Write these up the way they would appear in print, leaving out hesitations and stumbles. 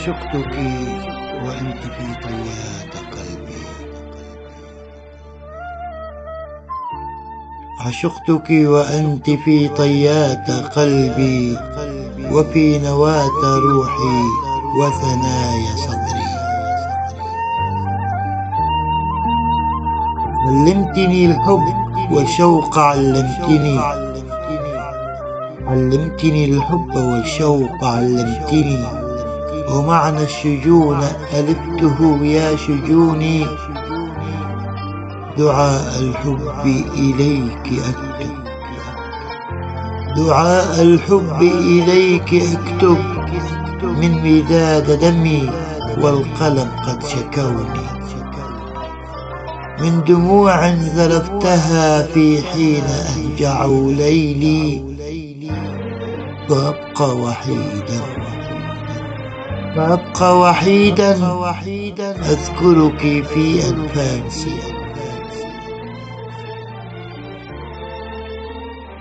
عشقتك وأنت في طيات قلبي. عشقتك وأنت في طيات قلبي، وفي نواة روحي وثنايا صدري. علمتني الحب والشوق، علمتني الحب والشوق، علمتني ومعنى الشجون ألفته يا شجوني. دعاء الحب إليك أكتب، دعاء الحب إليك أكتب، من مداد دمي والقلم قد شكوني. من دموع ذرفتها في حين أهجع ليلي، وأبقى وحيدا، وأبقى وحيدا أذكرك في أنفاسي.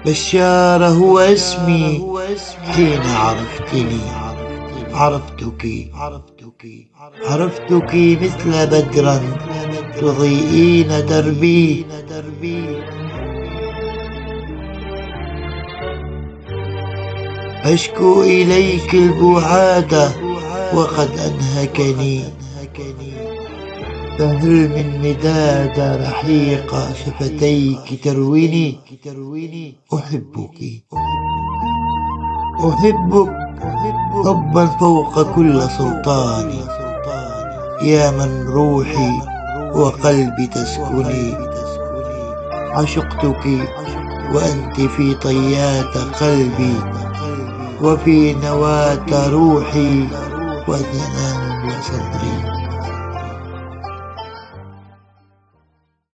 بشار هو اسمي حين عرفتني، عرفتك مثل بدرا تضيئين دربي. أشكو إليك البعاد وقد أنهكني، فهل من مداد رحيق شفتيك ترويني. أحبك حبا فوق كل سلطان، يا من روحي وقلبي تسكني. عشقتك وأنت في طيات قلبي، وفي نواة روحي وثنايا